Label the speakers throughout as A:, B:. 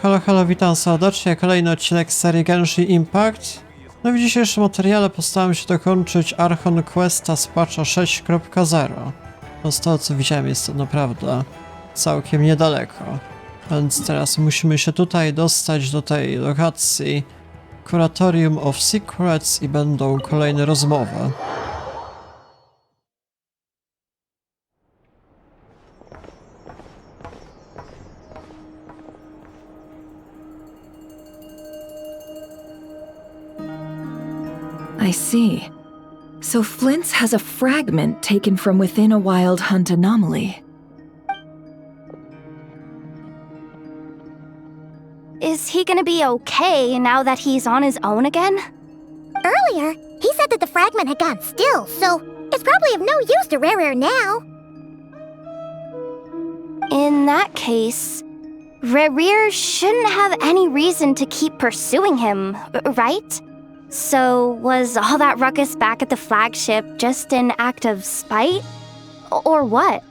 A: Halo, witam serdecznie, kolejny odcinek z serii Genshin Impact. No w dzisiejszym materiale postaram się dokończyć Archon Questa z patcha 6.0. No z tego co widziałem jest to naprawdę całkiem niedaleko. Więc teraz musimy się tutaj dostać do tej lokacji Curatorium of Secrets i będą kolejne rozmowy.
B: I see. So Flint's has a fragment taken from within a wild hunt anomaly.
C: Is he gonna be okay now that he's on his own again?
D: Earlier, he said that the fragment had gone still, so it's probably of no use to Rare now.
C: In that case, Rerir shouldn't have any reason to keep pursuing him, right? So, was all that ruckus back at the flagship just an act of spite? Or what?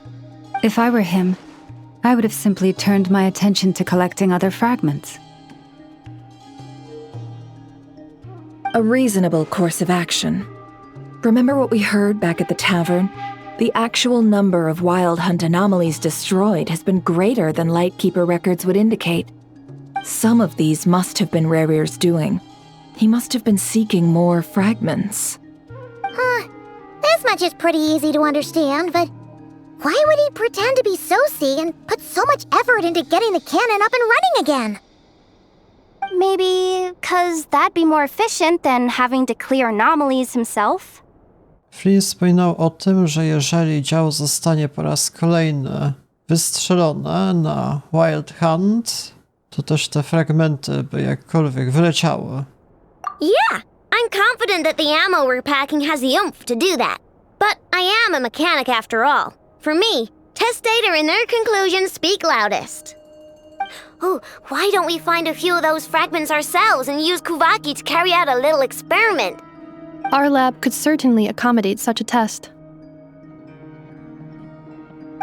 E: If I were him, I would have simply turned my attention to collecting other fragments.
B: A reasonable course of action. Remember what we heard back at the tavern? The actual number of wild hunt anomalies destroyed has been greater than Lightkeeper records would indicate. Some of these must have been Rerir's doing. He must have been seeking more fragments.
D: This much is pretty easy to understand, but why would he pretend to be Soci and put so much effort into getting the cannon up and running again?
C: Maybe 'cause that'd be more efficient than having to clear anomalies himself?
A: Flynn wspominał o tym, że jeżeli dział zostanie po raz kolejny wystrzelone na Wild Hunt, to też te fragmenty by jakkolwiek wyleciały.
F: Yeah, I'm confident that the ammo we're packing has the oomph to do that. But I am a mechanic after all. For me, test data and their conclusions speak loudest. Oh, why don't we find a few of those fragments ourselves and use Kuvaki to carry out a little experiment?
G: Our lab could certainly accommodate such a test.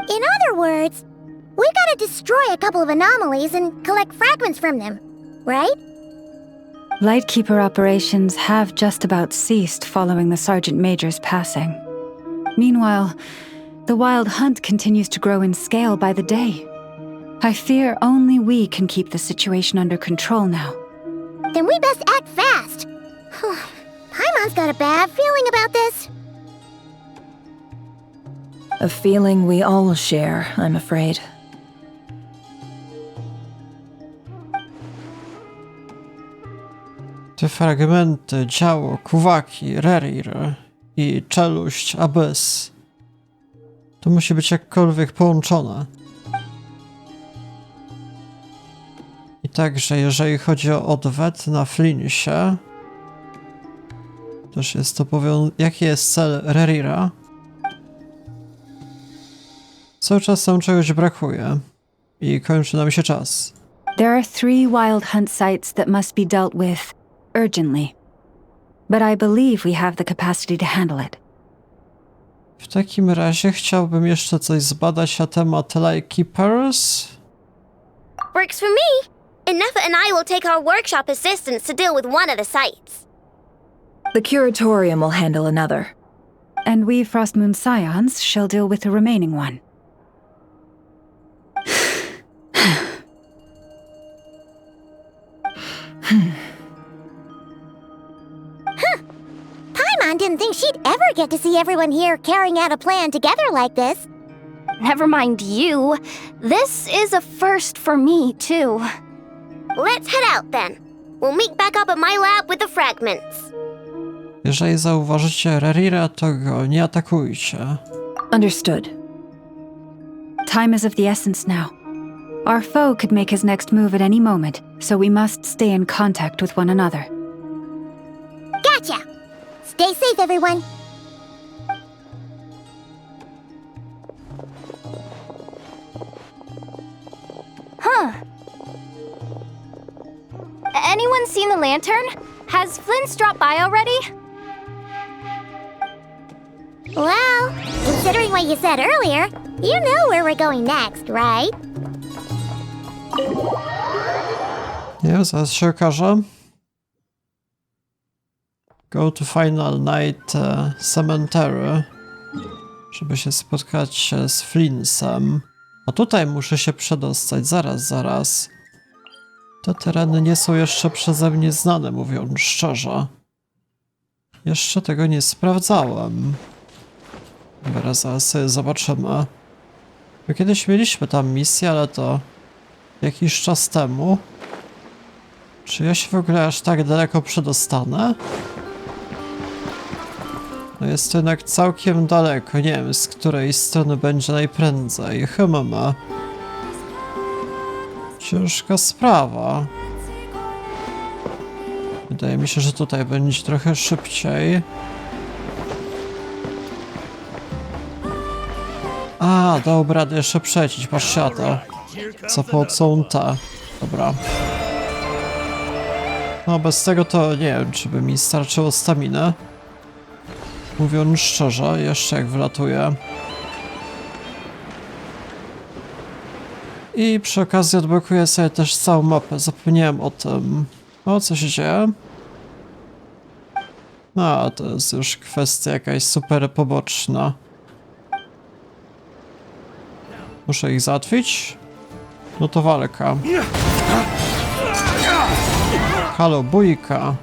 D: In other words, we gotta destroy a couple of anomalies and collect fragments from them, right?
E: Lightkeeper operations have just about ceased following the Sergeant Major's passing. Meanwhile, the wild hunt continues to grow in scale by the day. I fear only we can keep the situation under control now.
D: Then we best act fast. Paimon's got a bad feeling about this.
B: A feeling we all share, I'm afraid.
A: Te fragmenty, działo, Kuwaki, Rerir i czeluść, Abyss. To musi być jakkolwiek połączone. I także jeżeli chodzi o odwet na Flinsie, też jest to jaki jest cel Rerira. Cały czas nam czegoś brakuje i kończy nam się czas.
E: There are 3 wild hunt sites that must be dealt with urgently. But I believe we have the capacity to handle it.
A: W takim razie chciałbym jeszcze coś zbadać na temat Lightkeepers.
F: Works for me. Enough and I will take our workshop assistants to deal with one of the sites.
B: The Curatorium will handle another.
E: And we Frostmoon Scions shall deal with the remaining one.
D: Paimon didn't think she'd ever get to see everyone here carrying out a plan together like this.
C: Never mind you. This is a first for me, too.
F: Let's head out then. We'll meet back up at my lab with the fragments.
A: Jeżeli zauważycie Rerira, to go nie atakujcie.
B: Understood.
E: Time is of the essence now. Our foe could make his next move at any moment, so we must stay in contact with one another.
D: Gotcha! Stay safe, everyone.
C: Anyone seen the lantern? Has Flint dropped by already?
D: Well, considering what you said earlier, you know where we're going next, right?
A: Nie wiem, zaraz się okaże. Go to final night cemetery. Żeby się spotkać z Flinsem. A tutaj muszę się przedostać. Zaraz. Te tereny nie są jeszcze przeze mnie znane, mówiąc szczerze. Jeszcze tego nie sprawdzałem. Dobra, zaraz sobie zobaczymy. Bo kiedyś mieliśmy tam misję, ale to jakiś czas temu. Czy ja się w ogóle aż tak daleko przedostanę? No jest to jednak całkiem daleko. Nie wiem, z której strony będzie najprędzej. Ciężka sprawa. Wydaje mi się, że tutaj będzie trochę szybciej. A, dobra, radę jeszcze przejść, patrzcie na to. Za pomocą ta. Dobra. No bez tego to nie wiem, czy by mi starczyło staminy. Mówiąc szczerze, jeszcze jak wylatuję. I przy okazji odblokuję sobie też całą mapę, zapomniałem o tym. O, co się dzieje? A, to jest już kwestia jakaś super poboczna. Muszę ich załatwić? No to walka. Halo, bójka.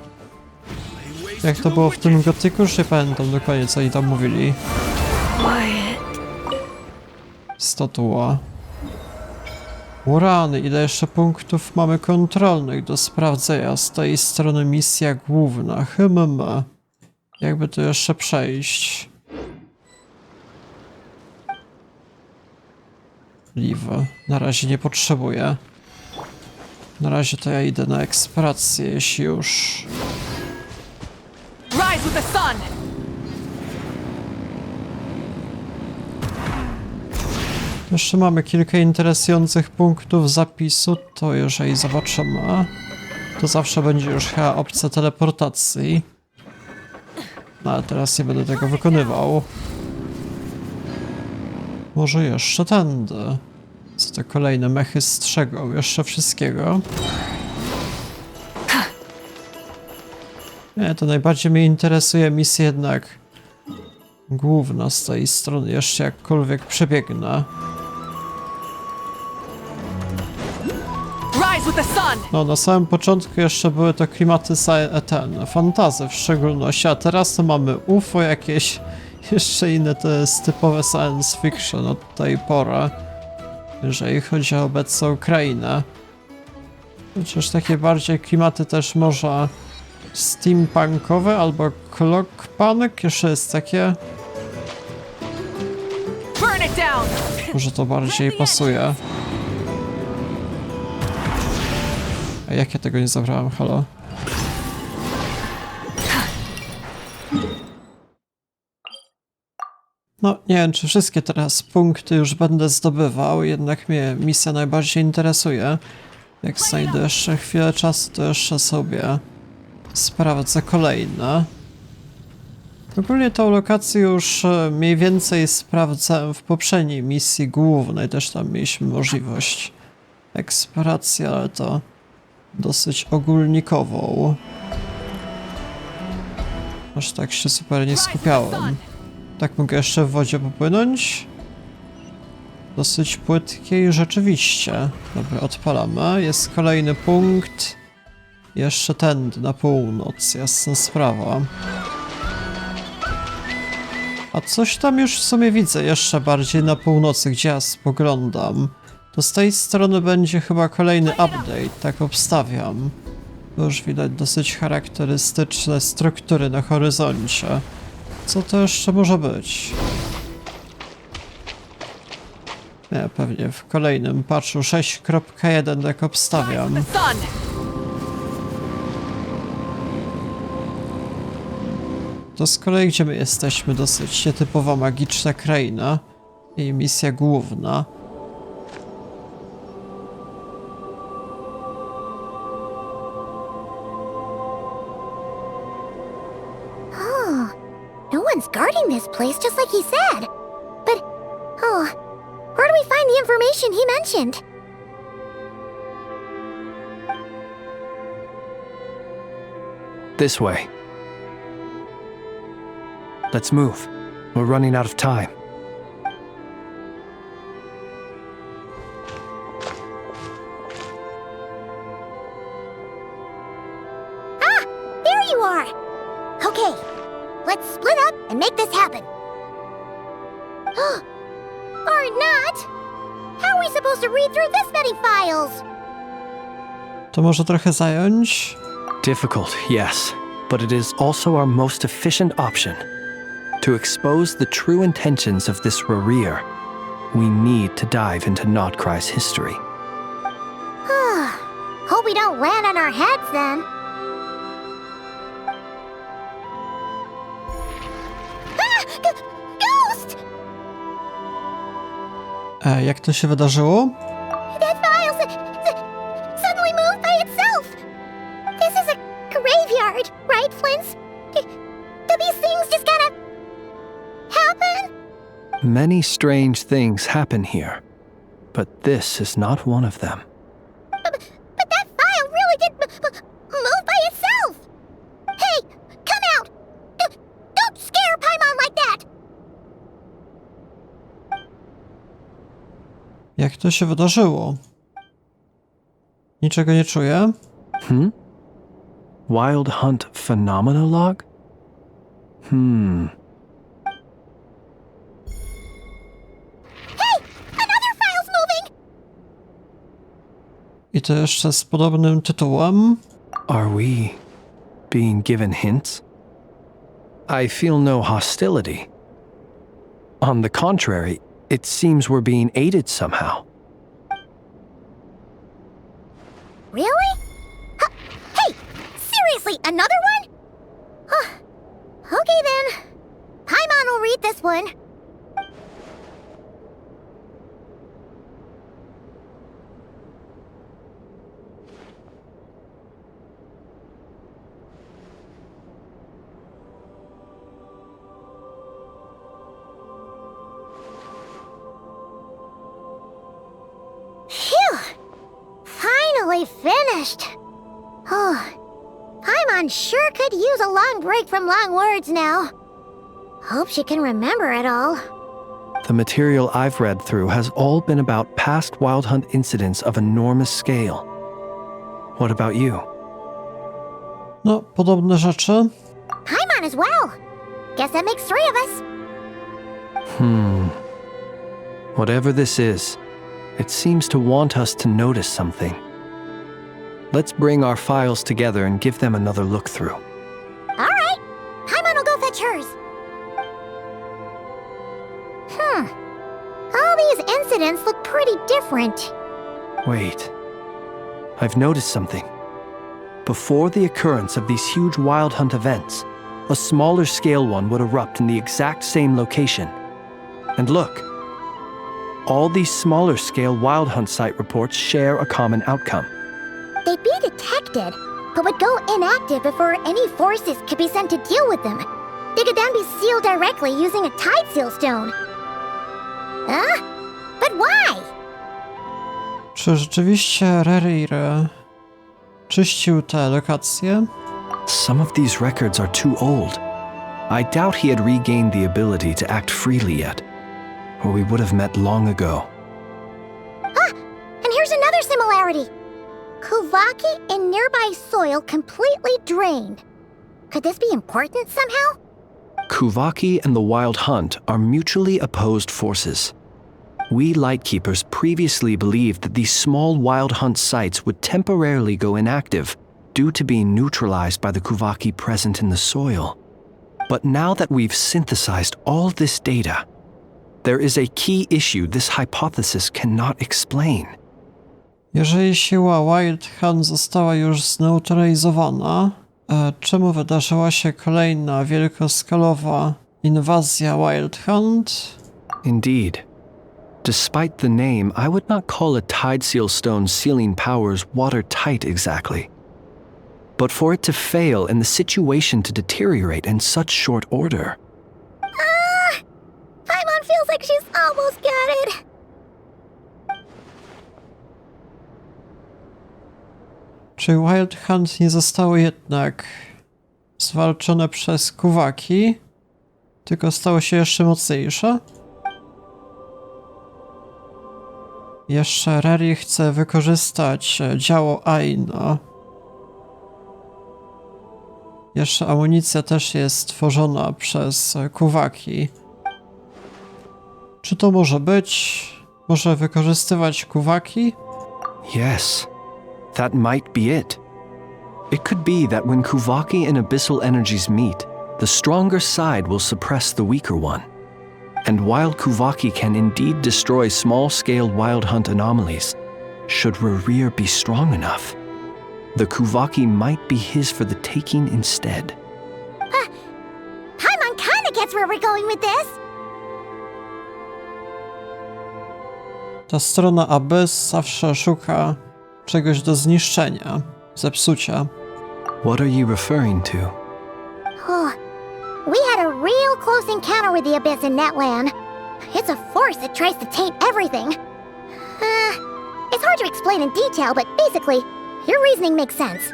A: Jak to było w tym gotyku? Już nie pamiętam dokładnie, co oni tam mówili. Statua. Urany, ile jeszcze punktów mamy kontrolnych do sprawdzenia? Z tej strony misja główna. Jakby tu jeszcze przejść? Liwy. Na razie nie potrzebuję. Na razie to ja idę na eksplorację, jeśli już.
H: Rise with the sun!
A: Jeszcze mamy kilka interesujących punktów zapisu, to jeżeli zobaczymy, to zawsze będzie już chyba opcja teleportacji. No ale teraz nie będę tego wykonywał. Może jeszcze tędy. Co te kolejne mechy strzegą? Jeszcze wszystkiego. Nie, to najbardziej mnie interesuje misja jednak główna z tej strony, jeszcze jakkolwiek przebiegnę. No, na samym początku jeszcze były to klimaty fantasy w szczególności, a teraz to mamy UFO jakieś, jeszcze inne to jest typowe science fiction od tej pory, jeżeli chodzi o obecną krainę. Chociaż takie bardziej klimaty też może steampunkowe albo clockpunk, jeszcze jest takie. Może to bardziej pasuje. A jak ja tego nie zabrałem? Halo? No, nie wiem, czy wszystkie teraz punkty już będę zdobywał, jednak mnie misja najbardziej interesuje. Jak znajdę jeszcze chwilę czasu, to jeszcze sobie sprawdzę kolejne. Ogólnie tą lokację już mniej więcej sprawdzałem w poprzedniej misji głównej, też tam mieliśmy możliwość eksploracji, ale to dosyć ogólnikową. Aż tak się super nie skupiałem. Tak mogę jeszcze w wodzie popłynąć. Dosyć płytkiej, rzeczywiście. Dobra, odpalamy. Jest kolejny punkt. Jeszcze tędy, na północ, jasna sprawa. A coś tam już w sumie widzę, jeszcze bardziej na północy, gdzie ja spoglądam. To z tej strony będzie chyba kolejny update, tak obstawiam. Już widać dosyć charakterystyczne struktury na horyzoncie. Co to jeszcze może być? Nie, pewnie w kolejnym patchu 6.1 tak obstawiam. To z kolei gdzie my jesteśmy? Dosyć nietypowa magiczna kraina i misja główna.
D: No one's guarding this place just like he said. But, where do we find the information he mentioned?
H: This way. Let's move. We're running out of time.
D: Ah! There you are! Okay, let's split up and make this happen. Or not! How are we supposed to read through this many files?
A: To może trochę zająć.
H: Difficult, yes, but it is also our most efficient option. To expose the true intentions of this Rarir, we need to dive into Nod-Krai's history.
D: Hope we don't land on our heads then. Ah! Ghost!
A: Jak to się wydarzyło?
D: That file suddenly moved by itself. This is a graveyard, right, Flint's? Do these things just kind of happen?
H: Many strange things happen here, but this is not one of them.
D: But that file really did move by itself. Hey, come out! Don't scare Paimon like that.
A: Jak to się wydarzyło? Niczego nie czuję.
H: Wild Hunt Phenomenolog?
D: Hey, another file's moving.
A: I to jeszcze z podobnym tytułem.
H: Are we being given hints? I feel no hostility. On the contrary, it seems we're being aided somehow.
D: Really? Hey, seriously, another one? Okay then. Paimon will read this one. Phew! Finally finished. Paimon sure could use a long break from long words now. Hope she can remember it all.
H: The material I've read through has all been about past Wild Hunt incidents of enormous scale. What about you?
A: No, podobne rzeczy.
D: Paimon as well. Guess that makes 3 of us.
H: Whatever this is, it seems to want us to notice something. Let's bring our files together and give them another look through.
D: All right. Paimon will go fetch hers. All these incidents look pretty different.
H: Wait. I've noticed something. Before the occurrence of these huge Wild Hunt events, a smaller scale one would erupt in the exact same location. And look. All these smaller scale Wild Hunt site reports share a common outcome.
D: They'd be detected, but would go inactive before any forces could be sent to deal with them. They could then be sealed directly using a tide seal stone. Huh? But why?
A: Czy rzeczywiście Rarir czyścił te lokacje?
H: Some of these records are too old. I doubt he had regained the ability to act freely yet, or we would have met long ago.
D: And here's another similarity. Kuvaki in nearby soil completely drained. Could this be important somehow?
H: Kuvaki and the Wild Hunt are mutually opposed forces. We Lightkeepers previously believed that these small Wild Hunt sites would temporarily go inactive due to being neutralized by the Kuvaki present in the soil. But now that we've synthesized all this data, there is a key issue this hypothesis cannot explain.
A: Jeżeli siła Wild Hunt została już zneutralizowana, czemu wydarzyła się kolejna wielkoskalowa inwazja Wild Hunt?
H: Indeed. Despite the name, I would not call a Tide Seal Stone sealing powers watertight exactly. But for it to fail and the situation to deteriorate in such short order.
D: Paimon feels like she's almost got it.
A: Czy Wild Hunt nie zostało jednak zwalczone przez kuwaki, tylko stało się jeszcze mocniejsze. Jeszcze Reri chce wykorzystać działo Aino. Jeszcze amunicja też jest tworzona przez kuwaki. Czy to może być? Może wykorzystywać kuwaki?
H: Yes, that might be it. It could be that when Kuvaki and abyssal energies meet, the stronger side will suppress the weaker one. And while Kuvaki can indeed destroy small-scale wild hunt anomalies, should Rerir be strong enough, the Kuvaki might be his for the taking instead.
D: Paimon kinda gets where we're going with this.
A: Ta strona Abyss zawsze szuka czegoś do zniszczenia, zepsucia.
H: What are you referring to?
D: We had a real close encounter with the Abyss in Netland. It's a force that tries to taint everything. It's hard to explain in detail, but basically, your reasoning makes sense.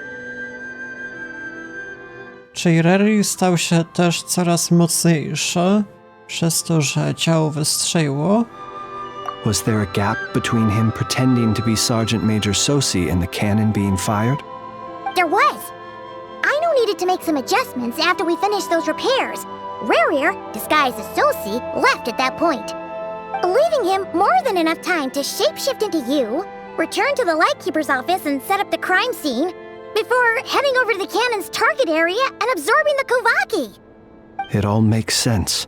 A: Czyli Reri stał się też coraz mocniejszy, przez to, że ciało wystrzeliło.
H: Was there a gap between him pretending to be Sergeant Major Sosi and the cannon being fired?
D: There was. Aino needed to make some adjustments after we finished those repairs. Rerir, disguised as Sosi, left at that point. Leaving him more than enough time to shapeshift into you, return to the Lightkeeper's office and set up the crime scene, before heading over to the cannon's target area and absorbing the Kuvaki.
H: It all makes sense.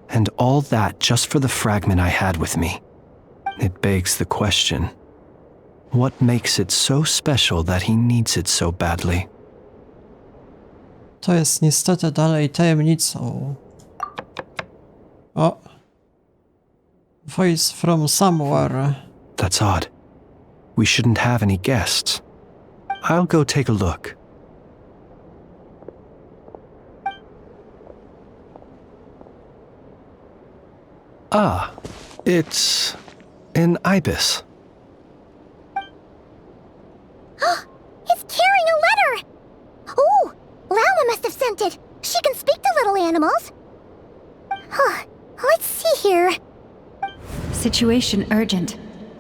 H: And all that just for the fragment I had with me. It begs the question, what makes it so special that he needs it so badly?
A: To jest niestety dalej tajemnicą. O. Voice from somewhere.
H: That's odd. We shouldn't have any guests. I'll go take a look. Ah, it's an ibis.
D: It's carrying a letter! Ooh, Lala must have sent it. She can speak to little animals. Let's see here.
E: Situation urgent.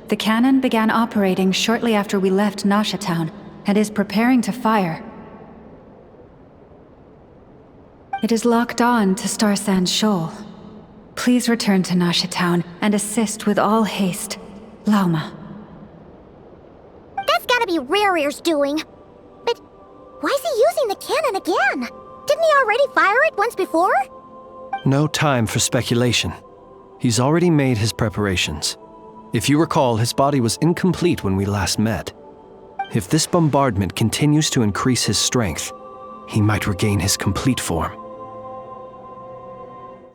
E: The cannon began operating shortly after we left Nasha Town and is preparing to fire. It is locked on to Star Sand Shoal. Please return to Nasha Town and assist with all haste. Lauma.
D: That's gotta be Rerir's doing. But why is he using the cannon again? Didn't he already fire it once before?
H: No time for speculation. He's already made his preparations. If you recall, his body was incomplete when we last met. If this bombardment continues to increase his strength, he might regain his complete form.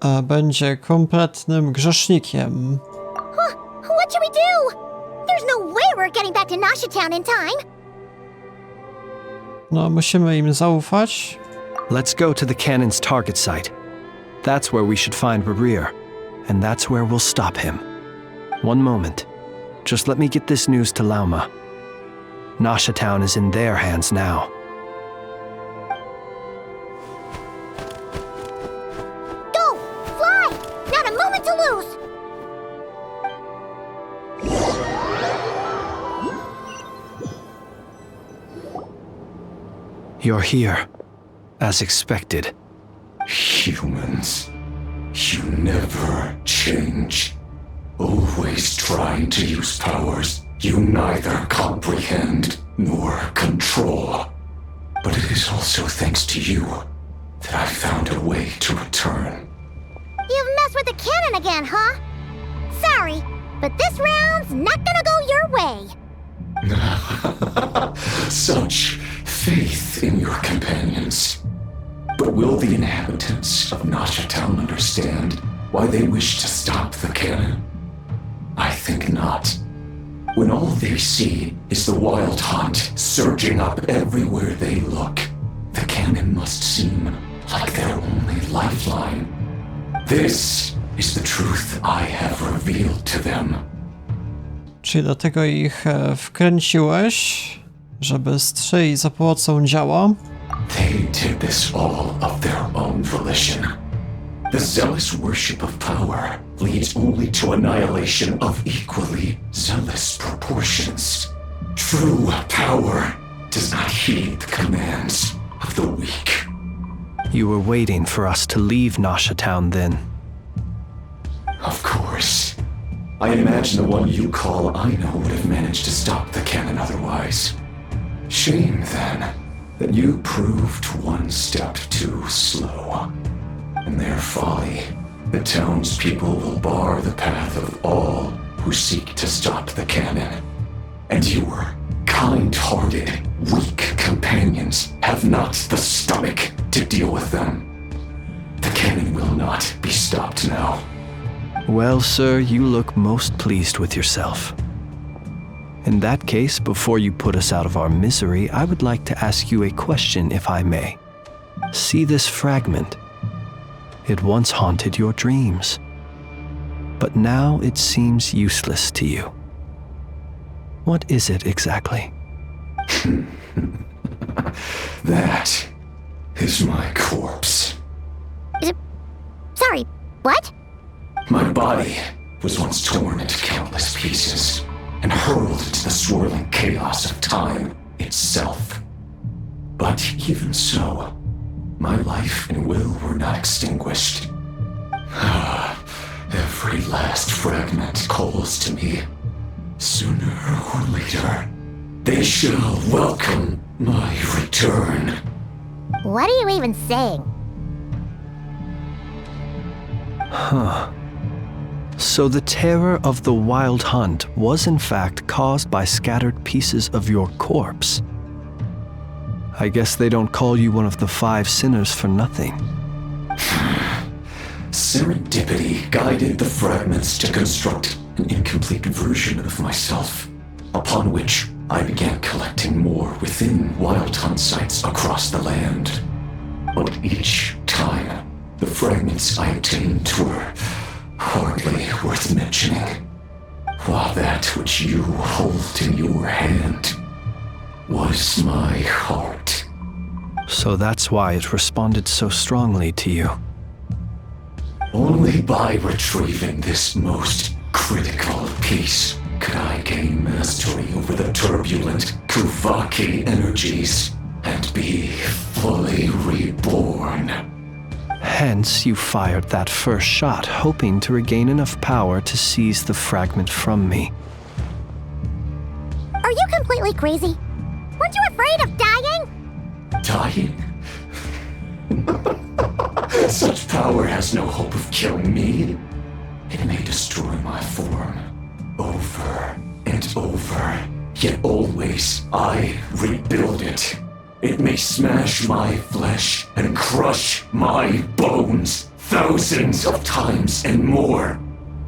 A: A będzie kompletnym grzesznikiem.
D: What should we do? There's no way we're getting back to Nasha Town in time.
A: No, musimy im zaufać.
H: Let's go to the cannon's target site. That's where we should find Rerir, and that's where we'll stop him. One moment. Just let me get this news to Lauma. Nasha Town is in their hands now.
D: Go! Fly! Not a moment to lose!
H: You're here, as expected.
I: Humans, you never change. Always trying to use powers you neither comprehend nor control. But it is also thanks to you that I found a way to return.
D: You've messed with the cannon again, huh? Sorry, but this round's not gonna go your way.
I: Such faith in your companions. But will the inhabitants of Nasha Town understand why they wish to stop the cannon? I think not. When all they see is the wild hunt surging up everywhere they look, the cannon must seem like their only lifeline. This is the truth I have revealed to them.
A: Czyli dlatego ich wkręciłeś, żeby strzelić za pomocą działa?
I: They did this all of their own volition. The zealous worship of power leads only to annihilation of equally zealous proportions. True power does not heed the commands of the weak.
H: You were waiting for us to leave Nasha Town then.
I: Of course. I imagine the one you call Aino would have managed to stop the cannon otherwise. Shame, then, that you proved one step too slow. In their folly, the townspeople will bar the path of all who seek to stop the cannon. And your kind-hearted, weak companions have not the stomach to deal with them. The cannon will not be stopped now.
H: Well, sir, you look most pleased with yourself. In that case, before you put us out of our misery, I would like to ask you a question, if I may. See this fragment? It once haunted your dreams, but now it seems useless to you. What is it exactly?
I: That is my corpse.
D: Sorry, what?
I: My body was once torn into countless pieces and hurled into the swirling chaos of time itself. But even so, my life and will were not extinguished. Every last fragment calls to me. Sooner or later, they shall welcome my return.
D: What are you even saying?
H: Huh. So the terror of the Wild Hunt was in fact caused by scattered pieces of your corpse. I guess they don't call you one of the 5 sinners for nothing.
I: Serendipity guided the fragments to construct an incomplete version of myself, upon which I began collecting more within Wild Hunt sites across the land. But each time, the fragments I obtained were hardly worth mentioning, while that which you hold in your hand was my heart.
H: So that's why it responded so strongly to you.
I: Only by retrieving this most critical piece could I gain mastery over the turbulent Kuvaki energies and be fully reborn.
H: Hence, you fired that first shot, hoping to regain enough power to seize the fragment from me.
D: Are you completely crazy? Weren't you afraid of dying?
I: Dying? Such power has no hope of killing me. It may destroy my form over and over, yet always I rebuild it. It may smash my flesh and crush my bones thousands of times and more,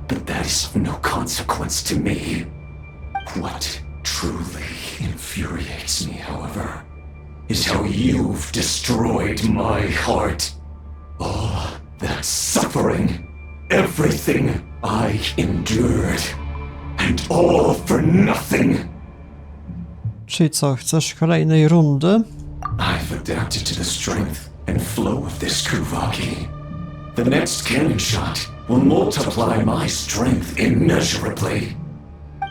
I: but that is of no consequence to me. What truly infuriates me, however, is how you've destroyed my heart. All that suffering, everything I endured, and all for nothing.
A: Czyli co, chcesz kolejnej rundy?
I: I've adapted to the strength and flow of this Kuvaki. The next cannon shot will multiply my strength immeasurably.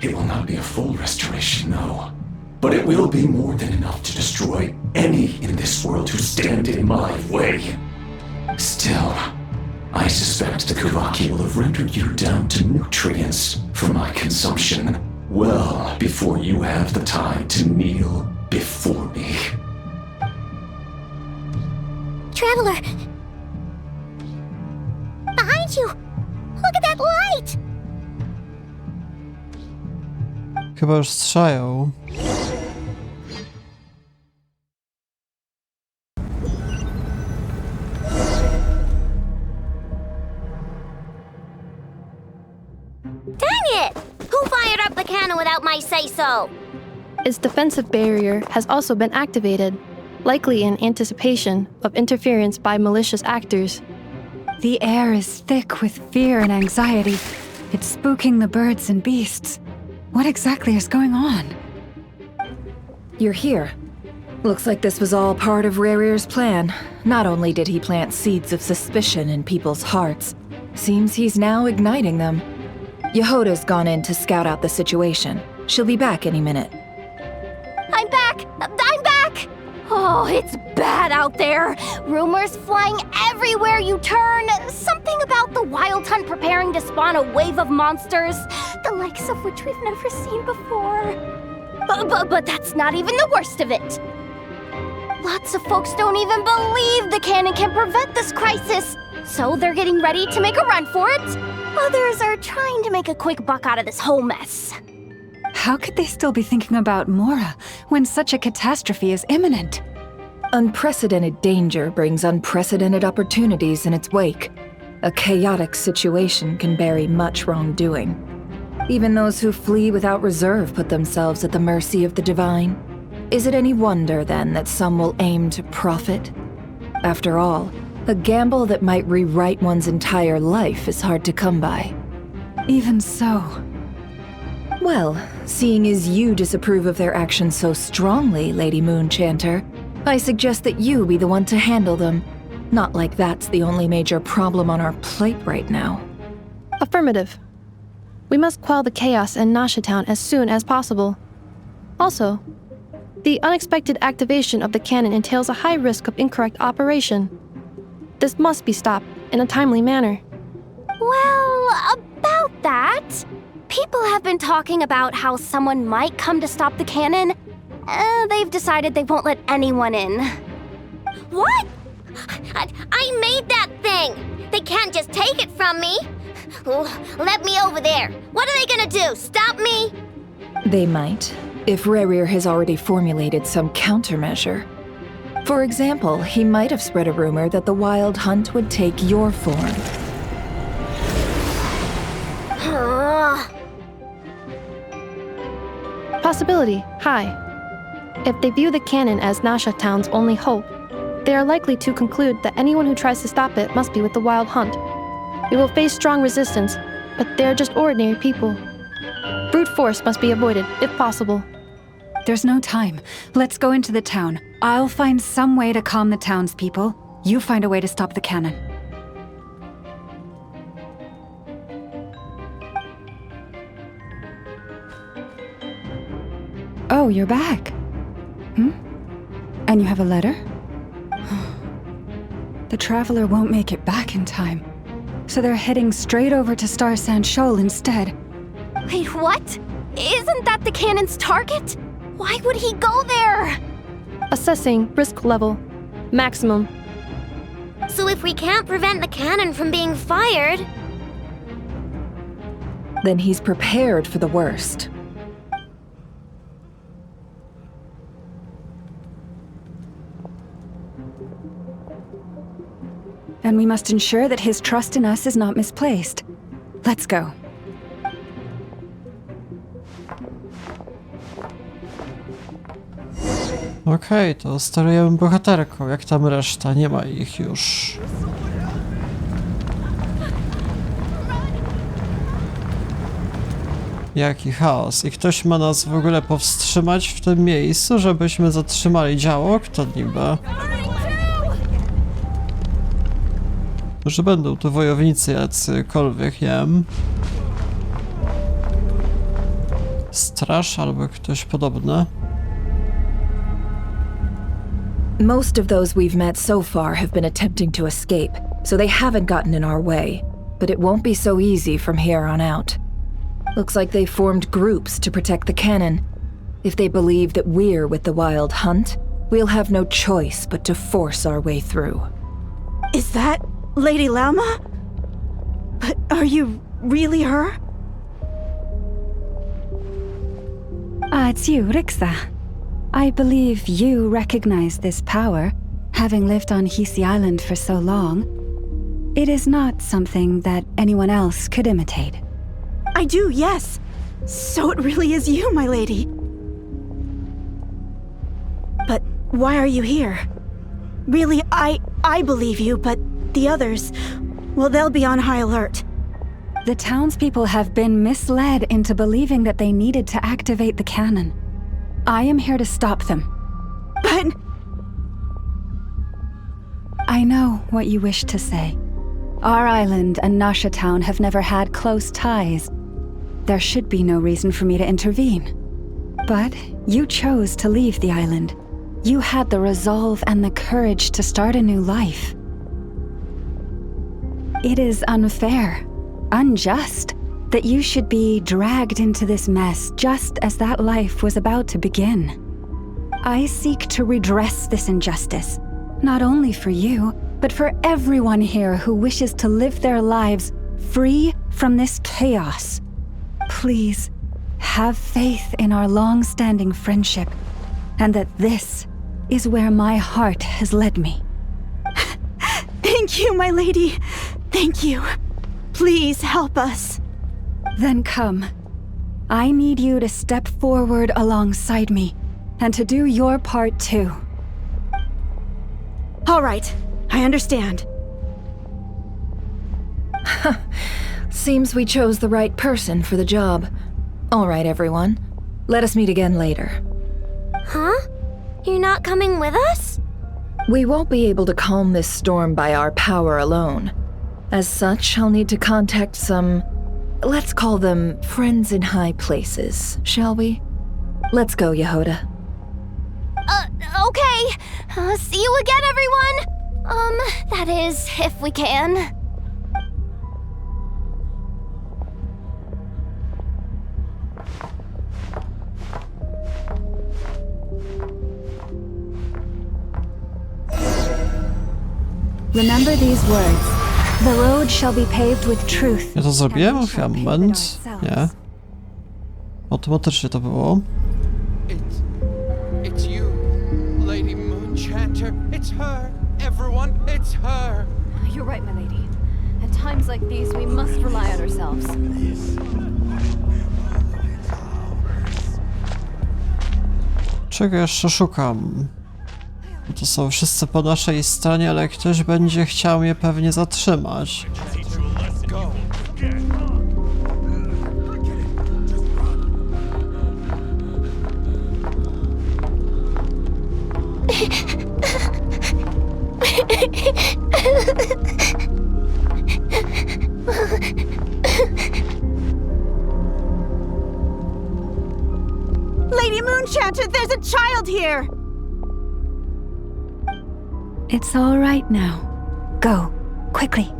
I: It will not be a full restoration, no, but it will be more than enough to destroy any in this world who stand in my way. Still, I suspect the Kuvaki will have rendered you down to nutrients for my consumption well before you have the time to kneel before me.
D: Traveler! Behind you! Look at that light!
A: Chyba już strzelają.
F: Dang it! Who fired up the cannon without my say-so?
G: Its defensive barrier has also been activated, likely in anticipation of interference by malicious actors.
E: The air is thick with fear and anxiety. It's spooking the birds and beasts. What exactly is going on?
B: You're here. Looks like this was all part of Rerir's plan. Not only did he plant seeds of suspicion in people's hearts, seems he's now igniting them. Yehoda's gone in to scout out the situation. She'll be back any minute.
C: I'm back! I'm back! Oh, it's bad out there. Rumors flying everywhere you turn. Something about the Wild Hunt preparing to spawn a wave of monsters, the likes of which we've never seen before. But that's not even the worst of it. Lots of folks don't even believe the cannon can prevent this crisis, so they're getting ready to make a run for it. Others are trying to make a quick buck out of this whole mess.
E: How could they still be thinking about Mora when such a catastrophe is imminent?
B: Unprecedented danger brings unprecedented opportunities in its wake. A chaotic situation can bury much wrongdoing. Even those who flee without reserve put themselves at the mercy of the divine. Is it any wonder, then, that some will aim to profit? After all, a gamble that might rewrite one's entire life is hard to come by.
E: Even so.
B: Well, seeing as you disapprove of their actions so strongly, Lady Moonchanter, I suggest that you be the one to handle them. Not like that's the only major problem on our plate right now.
G: Affirmative. We must quell the chaos in Nasha Town as soon as possible. Also, the unexpected activation of the cannon entails a high risk of incorrect operation. This must be stopped in a timely manner.
C: Well, about that, people have been talking about how someone might come to stop the cannon. They've decided they won't let anyone in.
F: What? I made that thing! They can't just take it from me! Let me over there! What are they gonna do? Stop me?
B: They might, if Rerir has already formulated some countermeasure. For example, he might have spread a rumor that the Wild Hunt would take your form.
G: Possibility high. If they view the cannon as Nasha Town's only hope, they are likely to conclude that anyone who tries to stop it must be with the Wild Hunt. We will face strong resistance, but they're just ordinary people. Brute force must be avoided, if possible.
E: There's no time. Let's go into the town. I'll find some way to calm the townspeople. You find a way to stop the cannon. Oh, you're back. And you have a letter? The traveler won't make it back in time. So they're heading straight over to Star Sand Shoal instead.
C: Wait, what? Isn't that the cannon's target? Why would he go there?
G: Assessing risk level. Maximum.
F: So if we can't prevent the cannon from being fired...
B: Then he's prepared for the worst.
E: And we must ensure that his trust in us is not misplaced. Let's go.
A: Okej, to sterujemy bohaterką, jak tam reszta, nie ma ich już. Jaki chaos. I ktoś ma nas w ogóle powstrzymać w tym miejscu, żebyśmy zatrzymali działo? Kto niby? Może będą tu wojownicy jacykolwiek, nie wiem. Straż albo ktoś podobny.
B: Most of those we've met so far have been attempting to escape, so they haven't gotten in our way. But it won't be so easy from here on out. Looks like they've formed groups to protect the cannon. If they believe that we're with the Wild Hunt, we'll have no choice but to force our way through.
J: Is that Lady Lauma? But are you really her?
E: It's you, Rixa. I believe you recognize this power, having lived on Hisi Island for so long. It is not something that anyone else could imitate.
J: I do, yes. So it really is you, my lady. But why are you here? Really, I believe you, but the others, well, they'll be on high alert.
E: The townspeople have been misled into believing that they needed to activate the cannon. I am here to stop them.
J: But
E: I know what you wish to say. Our island and Nasha Town have never had close ties. There should be no reason for me to intervene. But you chose to leave the island. You had the resolve and the courage to start a new life. It is unfair, unjust, that you should be dragged into this mess just as that life was about to begin. I seek to redress this injustice, not only for you, but for everyone here who wishes to live their lives free from this chaos. Please, have faith in our long-standing friendship, and that this is where my heart has led me.
J: Thank you, my lady. Thank you. Please help us.
E: Then come. I need you to step forward alongside me, and to do your part too.
J: All right, I understand.
B: Seems we chose the right person for the job. All right, everyone. Let us meet again later.
F: Huh? You're not coming with us?
B: We won't be able to calm this storm by our power alone. As such, I'll need to contact some, let's call them friends in high places, shall we? Let's go, Yehoda.
C: Okay. See you again, everyone. That is, if we can.
E: Remember these words. The road shall be paved with truth.
A: Ja to zrobiłem? Chwila, moment. Nie. Automatycznie to było.
K: It's you, Lady Moonchanter. It's her. Everyone, it's her.
L: You're right, my lady. At times like these, we must rely on ourselves.
A: Czego jeszcze szukam? To są wszyscy po naszej stronie, ale ktoś będzie chciał mnie pewnie zatrzymać.
J: Lady Moonchanter, there's a child here!
E: It's all right now. Go, quickly.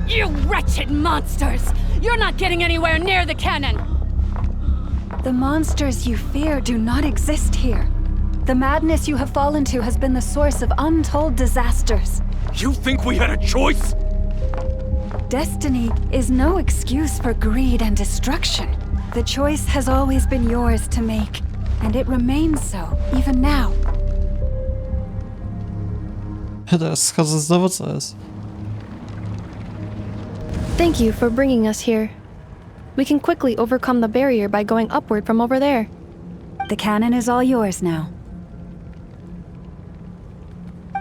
L: You wretched monsters! You're not getting anywhere near the cannon!
E: The monsters you fear do not exist here. The madness you have fallen to has been the source of untold disasters.
K: You think we had a choice?
E: Destiny is no excuse for greed and destruction. The choice has always been yours to make, and it remains so, even now.
A: Teraz schodzę znowu, co jest?
G: Thank you for bringing us here. We can quickly overcome the barrier by going upward from over there.
E: The cannon is all yours now.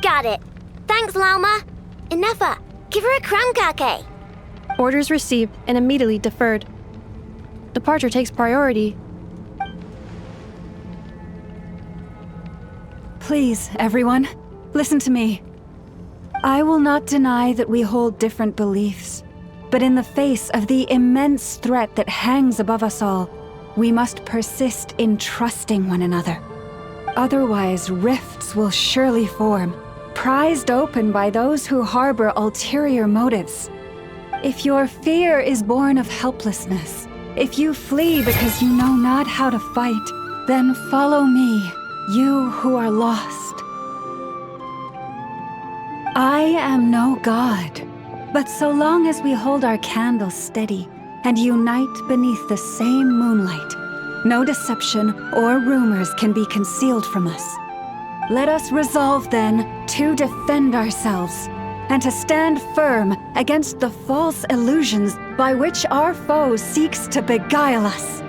F: Got it. Thanks, Lauma. Inefa, give her a crankake.
G: Orders received and immediately deferred. Departure takes priority.
E: Please, everyone, listen to me. I will not deny that we hold different beliefs, but in the face of the immense threat that hangs above us all, we must persist in trusting one another. Otherwise, rifts will surely form, prized open by those who harbor ulterior motives. If your fear is born of helplessness, if you flee because you know not how to fight, then follow me, you who are lost. I am no god, but so long as we hold our candles steady and unite beneath the same moonlight, no deception or rumors can be concealed from us. Let us resolve, then, to defend ourselves, and to stand firm against the false illusions by which our foe seeks to beguile us.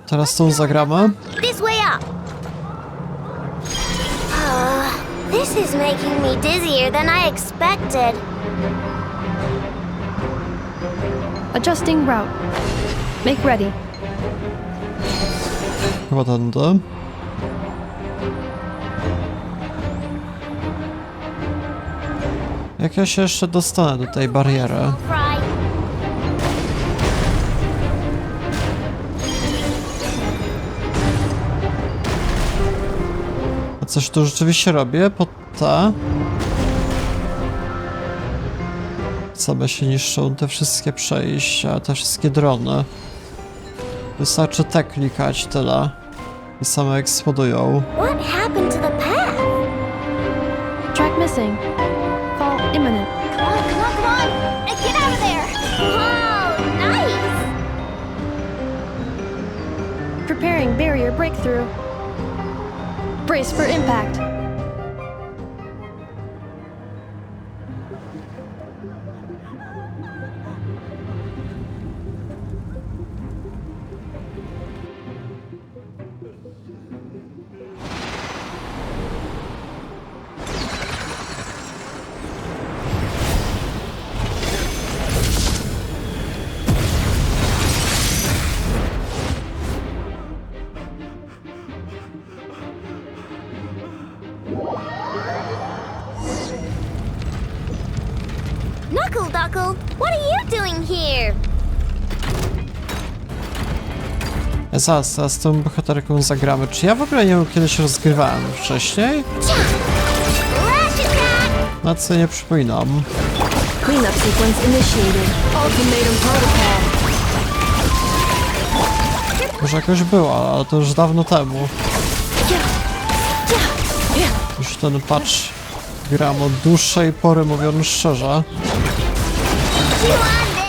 A: teraz tą zagramy.
F: This way up. This is making me dizzier than I expected.
G: Adjusting route. Make ready.
A: Chyba tędy. Jak ja się jeszcze dostanę do tej bariery? A coś tu rzeczywiście robię pod te? Same się niszczą te wszystkie przejścia, te wszystkie drony. Wystarczy te klikać, tyle. I same eksplodują.
F: What happened to the path?
G: Track missing. Fall imminent.
F: Come on, come on, come on! Get out of there! Whoa, nice!
G: Preparing barrier breakthrough. Brace for impact.
F: Knuckle, what are you doing here?
A: Zaraz tą bohaterką zagramy. Czy ja w ogóle ją kiedyś rozgrywałem wcześniej? Na co nie przypominam.
B: Cleanup sequence initiated. Ultimatum protocol.
A: Może jakoś była, ale to już dawno temu. Już ten patch gram od dłuższej pory, mówiąc szczerze.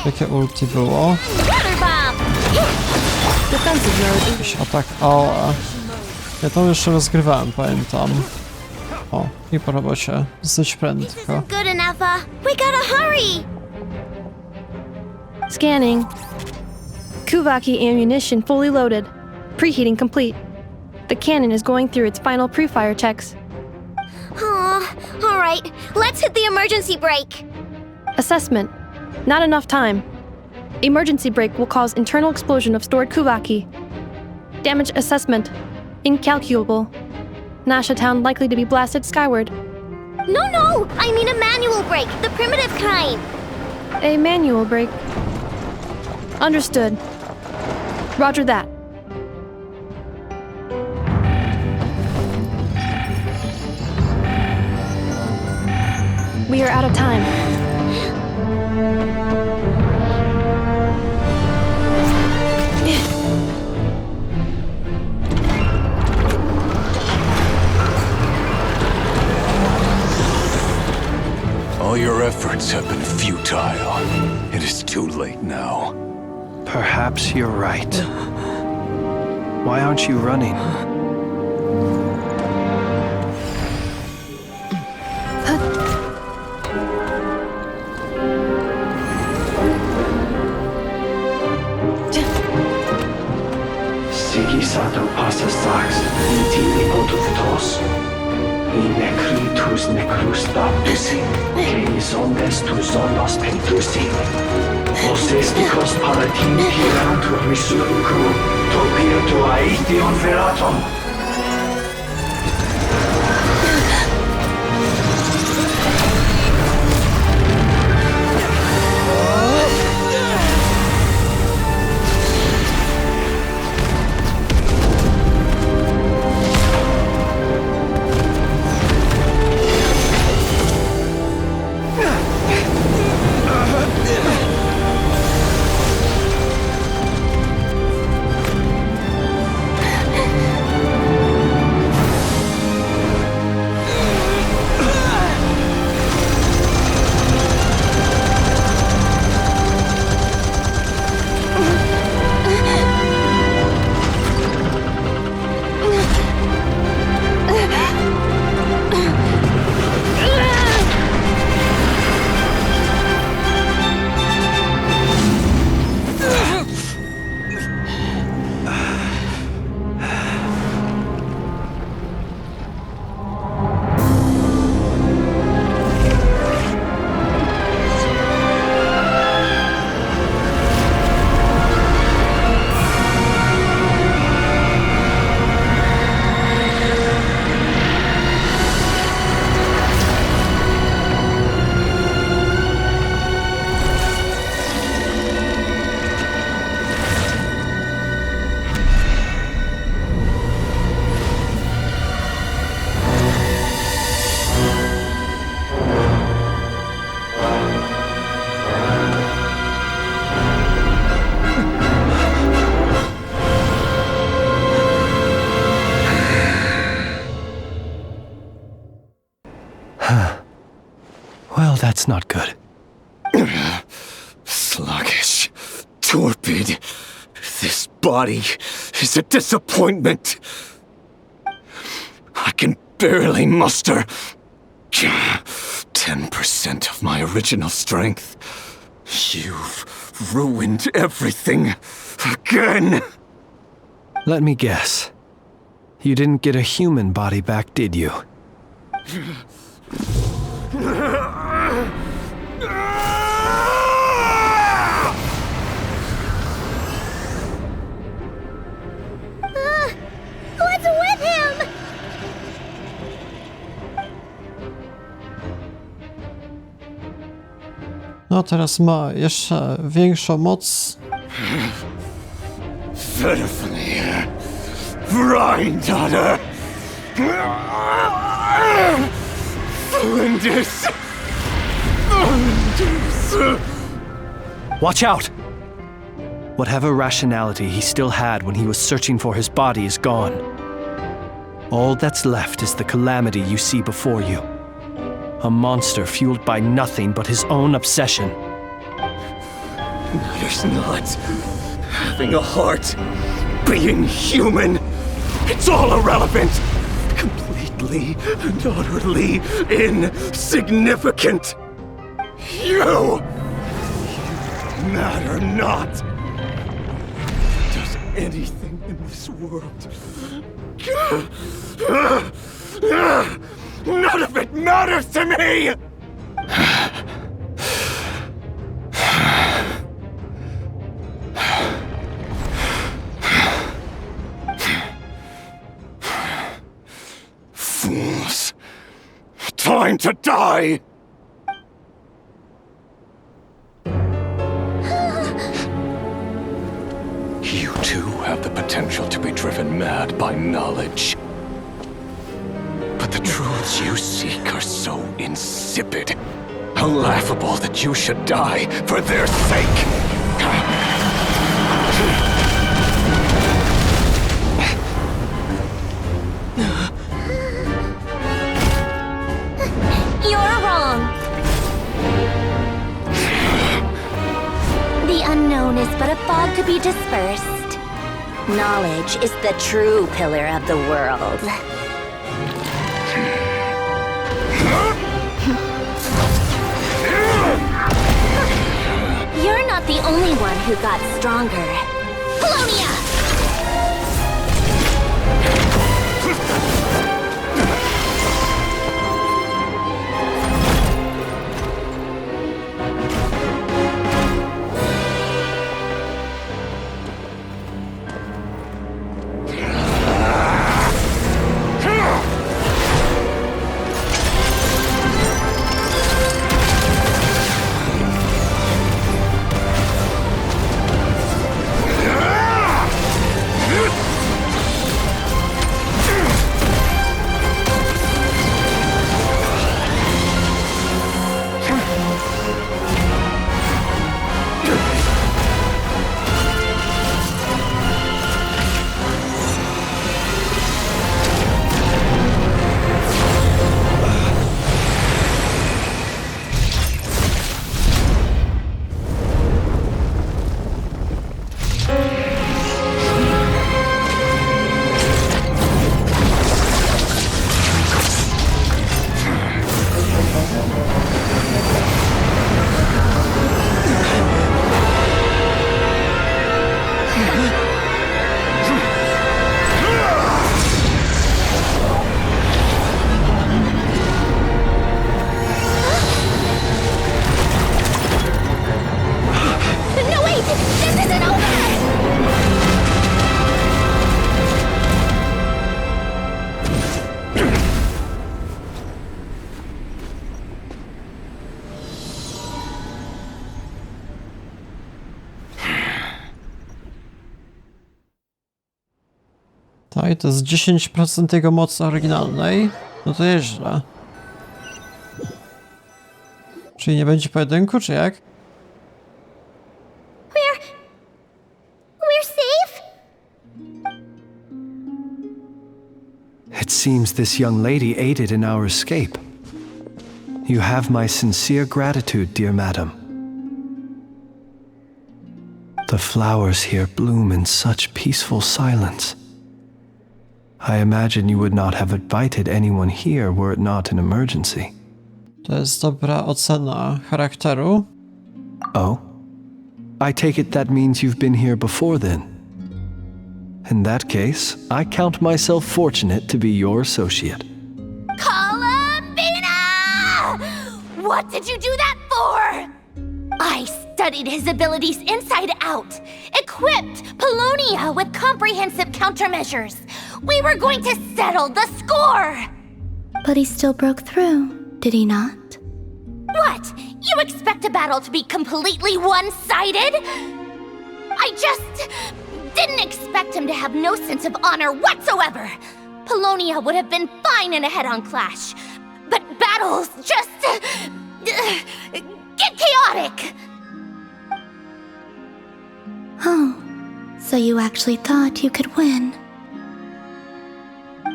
A: Jakie ulti było? Jakiś atak AOE. Ja to jeszcze rozgrywałem, pamiętam. O, i po robocie. Dosyć prędko.
F: Good enough, we gotta hurry!
G: Scanning. Kuvaki ammunition fully loaded. Preheating complete. The cannon is going through its final pre-fire checks.
F: Alright, let's hit the emergency brake!
G: Assessment. Not enough time. Emergency brake will cause internal explosion of stored Kuvaki. Damage assessment. Incalculable. Nasha Town likely to be blasted skyward.
F: No! I mean a manual brake, the primitive kind!
G: A manual brake. Understood. Roger that. We are out of time.
I: All your efforts have been futile. It is too late now.
H: Perhaps you're right. Why aren't you running?
M: Sigisato passa sax, intimi potutos. In necritus necrus baptisi, cenis ondes tu zonos pentusi. Osesticos palatini pirantur resurcu, topir aethion feratum.
H: Well, that's not good.
N: Sluggish. Torpid. This body is a disappointment. I can barely muster 10% of my original strength. You've ruined everything again.
H: Let me guess. You didn't get a human body back, did you?
D: What's with him?
A: No teraz ma jeszcze większą moc.
N: Pitifully. Granddaughter. Flinders.
H: Watch out! Whatever rationality he still had when he was searching for his body is gone. All that's left is the calamity you see before you. A monster fueled by nothing but his own obsession.
N: Matters not. Having a heart. Being human. It's all irrelevant. Completely and utterly insignificant. You matter not. Does anything in this world. None of it matters to me! Fools. Time to die! You too have the potential to be driven mad by knowledge. But the truths you seek are so insipid, how laughable that you should die for their sake.
F: You're wrong. The unknown is but a fog to be dispersed. Knowledge is the true pillar of the world. You're not the only one who got stronger. Polonia!
A: Tak, i to jest 10% jego mocy oryginalnej. No to nieźle. Czyli nie będzie pojedynku, czy jak?
D: We're safe?
H: It seems this young lady aided in our escape. You have my sincere gratitude, dear madam. The flowers here bloom in such peaceful silence. I imagine you would not have invited anyone here were it not an emergency.
A: To jest dobra ocena charakteru.
H: Oh? I take it that means you've been here before then. In that case, I count myself fortunate to be your associate.
F: Columbina! What did you do that for? I studied his abilities inside out, equipped Paulownia with comprehensive countermeasures. We were going to settle the score!
D: But he still broke through, did he not?
F: What? You expect a battle to be completely one-sided? I just didn't expect him to have no sense of honor whatsoever. Paulownia would have been fine in a head-on clash, but battles just get chaotic.
D: Oh, so you actually thought you could win.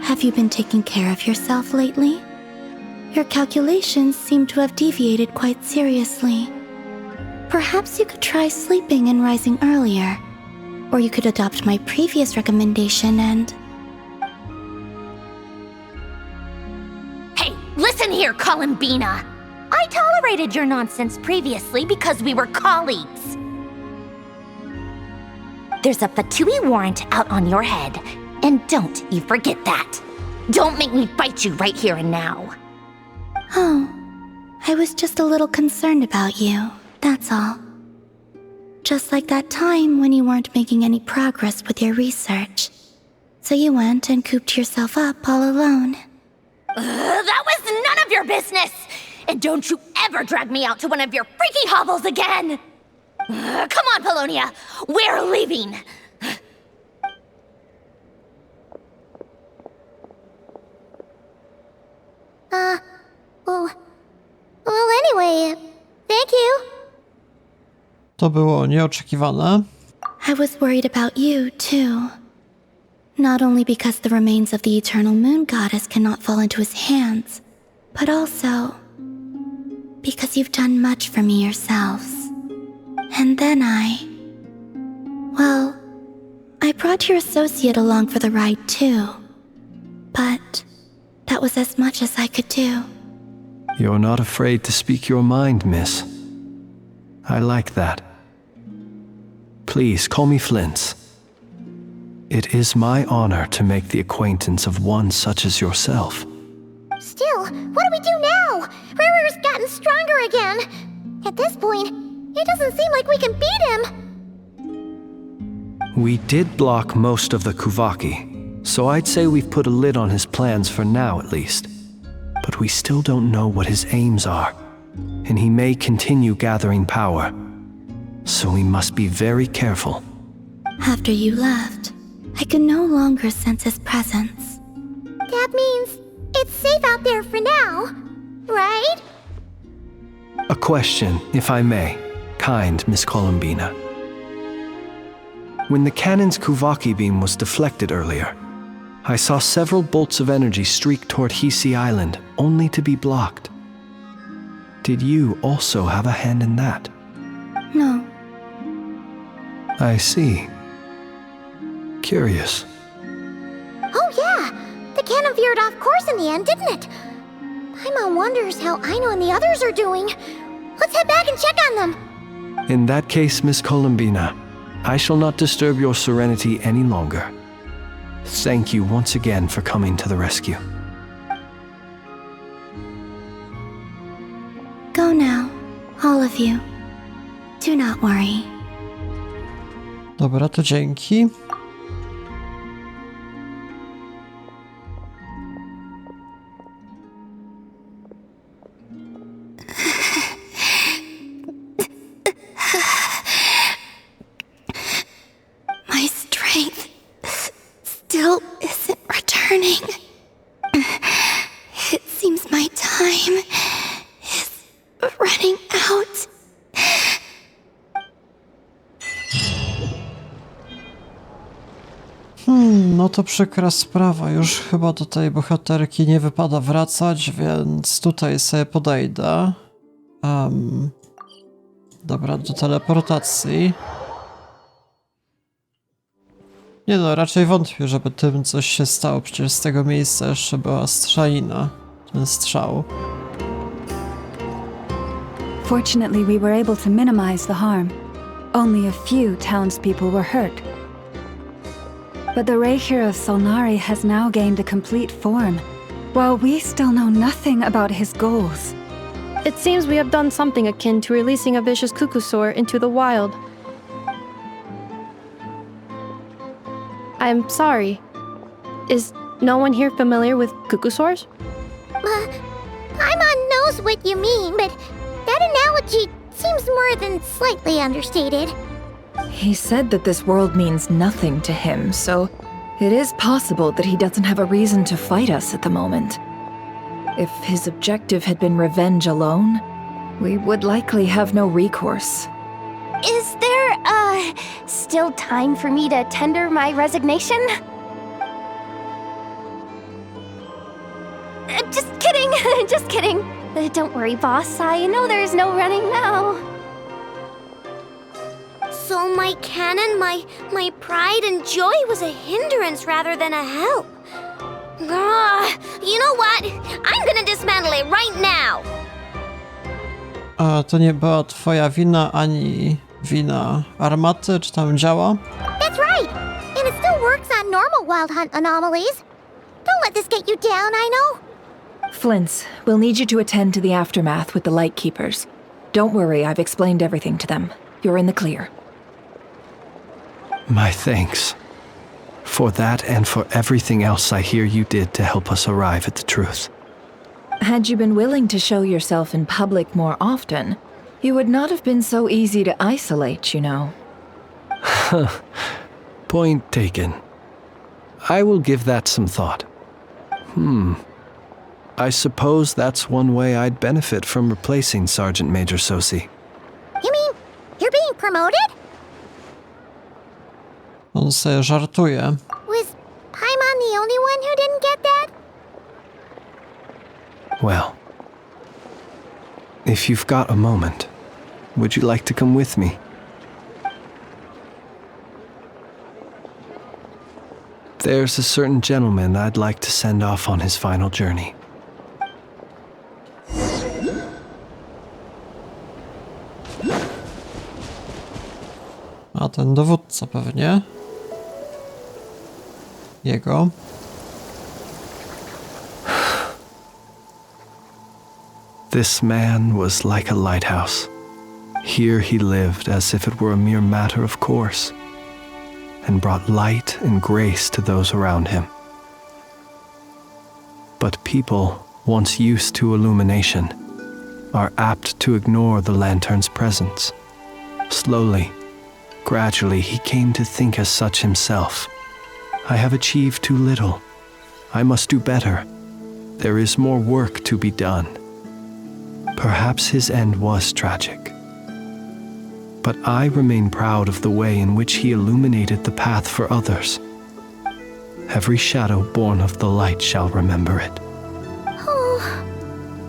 D: Have you been taking care of yourself lately? Your calculations seem to have deviated quite seriously. Perhaps you could try sleeping and rising earlier. Or you could adopt my previous recommendation and...
F: Hey, listen here, Columbina! I tolerated your nonsense previously because we were colleagues. There's a Fatui warrant out on your head, and don't you forget that. Don't make me fight you right here and now.
D: Oh, I was just a little concerned about you, that's all. Just like that time when you weren't making any progress with your research. So you went and cooped yourself up all alone.
F: That was none of your business! And don't you ever drag me out to one of your freaky hovels again! Come on, Paulownia! We're leaving!
D: Well, anyway, thank you.
A: To było nieoczekiwane.
D: I was worried about you, too. Not only because the remains of the eternal moon goddess cannot fall into his hands, but also because you've done much for me yourselves. And then I brought your associate along for the ride, too. But that was as much as I could do.
H: You're not afraid to speak your mind, miss. I like that. Please call me Flintz. It is my honor to make the acquaintance of one such as yourself.
D: Still, what do we do now? Riri's gotten stronger again. At this point, it doesn't seem like we can beat him.
H: We did block most of the Kuvaki, so I'd say we've put a lid on his plans for now at least. But we still don't know what his aims are, and he may continue gathering power. So we must be very careful.
D: After you left, I could no longer sense his presence. That means it's safe out there for now, right?
H: A question, if I may, kind Miss Columbina. When the cannon's Kuvaki beam was deflected earlier, I saw several bolts of energy streak toward Hisi Island, only to be blocked. Did you also have a hand in that?
D: No.
H: I see. Curious.
D: Oh yeah! The cannon veered off course in the end, didn't it? Paimon wonders how Aino and the others are doing. Let's head back and check on them.
H: In that case, Miss Columbina, I shall not disturb your serenity any longer. Thank you once again for coming to the rescue.
D: Go now, all of you. Do not worry.
A: Dobra, to dzięki.
D: My strength still isn't returning. It seems my time is running out.
A: No to przykra sprawa, już chyba do tej bohaterki nie wypada wracać, więc tutaj sobie podejdę. Dobra, do teleportacji. Nie no, raczej wątpię, żeby tym coś się stało, przecież z tego miejsca jeszcze była strzelina, ten strzał.
E: Fortunately, we were able to minimize the harm. Only a few townspeople were hurt. But the Rayhir of Solnari has now gained a complete form, while we still know nothing about his goals.
G: It seems we have done something akin to releasing a vicious Kukusaur into the wild. I'm sorry. Is no one here familiar with Kukusaurs?
D: Paimon knows what you mean, but that analogy seems more than slightly understated.
B: He said that this world means nothing to him, so it is possible that he doesn't have a reason to fight us at the moment. If his objective had been revenge alone, we would likely have no recourse.
C: Is there, still time for me to tender my resignation? Just kidding, just kidding. Don't worry, boss, I know there's no running now.
F: So my cannon, my pride and joy was a hindrance rather than a help. You know what? I'm gonna dismantle it right now!
A: A to nie była twoja wina, ani wina armaty, czy tam działa?
D: That's right! And it still works on normal wild hunt anomalies. Don't let this get you down, I know.
B: Flints, we'll need you to attend to the aftermath with the Light Keepers. Don't worry, I've explained everything to them. You're in the clear.
H: My thanks. For that and for everything else I hear you did to help us arrive at the truth.
B: Had you been willing to show yourself in public more often, you would not have been so easy to isolate, you know.
H: Point taken. I will give that some thought. I suppose that's one way I'd benefit from replacing Sergeant Major Sosi.
D: You mean you're being promoted?
A: On sobie żartuje.
D: Was Paimon the only one who didn't get that?
H: Well, if you've got a moment, would you like to come with me? There's a certain gentleman I'd like to send off on his final journey.
A: A ten dowódca pewnie. Jego.
H: This man was like a lighthouse. Here he lived as if it were a mere matter of course, and brought light and grace to those around him. But people, once used to illumination, are apt to ignore the lantern's presence. Slowly, gradually, he came to think as such himself. I have achieved too little. I must do better. There is more work to be done. Perhaps his end was tragic. But I remain proud of the way in which he illuminated the path for others. Every shadow born of the light shall remember it.
D: Oh,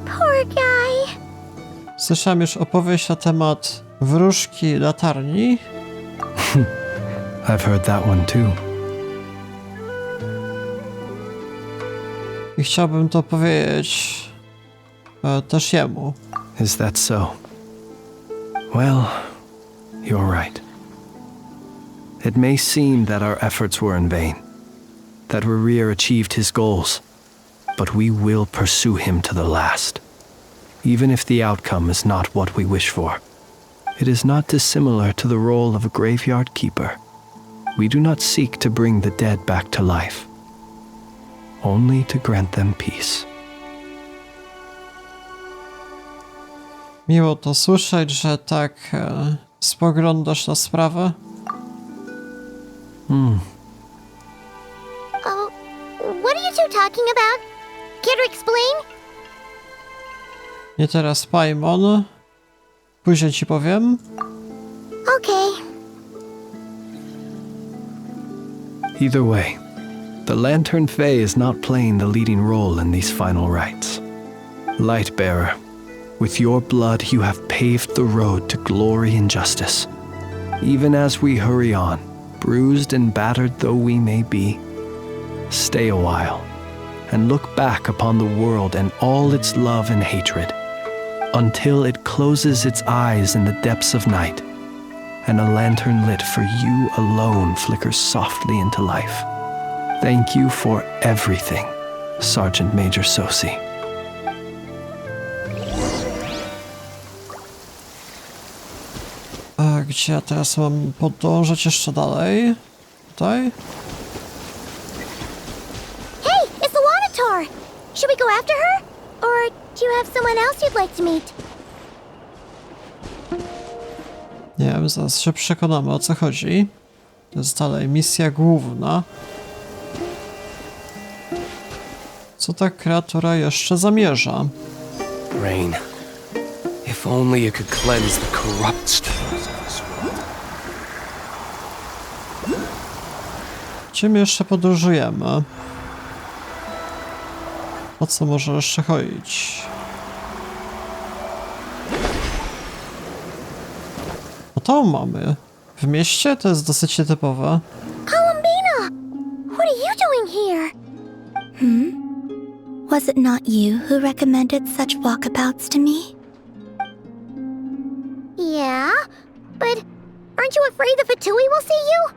D: poor guy.
A: Słyszałem już opowieść na temat wróżki latarni.
H: I've heard that one too.
A: I chciałbym to powiedzieć też jemu.
H: Is that so? Well, you're right. It may seem that our efforts were in vain, that Rerir achieved his goals, but we will pursue him to the last, even if the outcome is not what we wish for. It is not dissimilar to the role of a graveyard keeper. We do not seek to bring the dead back to life, only to grant them peace.
A: Miło to słyszeć, że tak spoglądasz na sprawę.
D: Oh, what are you two talking about? Care to explain?
A: Nie teraz, Paimon. Później ci powiem.
D: Okay.
H: Either way, The Lantern Fae is not playing the leading role in these final rites. Lightbearer, with your blood you have paved the road to glory and justice. Even as we hurry on, bruised and battered though we may be, stay a while and look back upon the world and all its love and hatred, until it closes its eyes in the depths of night, and a lantern lit for you alone flickers softly into life. Thank you for everything, Sergeant Major Sosi.
A: A gdzie ja teraz mam podążać jeszcze dalej? Tutaj?
D: Hey, it's the Wanator! Should we go after her? Or do you have someone else you'd like to meet?
A: Nie wiem, zaraz się przekonamy, o co chodzi. To jest dalej misja główna. Co ta kreatura jeszcze zamierza?
O: Rain, if only you could cleanse the corrupt stones of this world.
A: Gdzie my jeszcze podróżujemy? O co może jeszcze chodzić? No to mamy. W mieście to jest dosyć typowe.
D: Columbina! What are you doing here?
P: Was it not you who recommended such walkabouts to me?
D: Yeah, but aren't you afraid the Fatui will see you?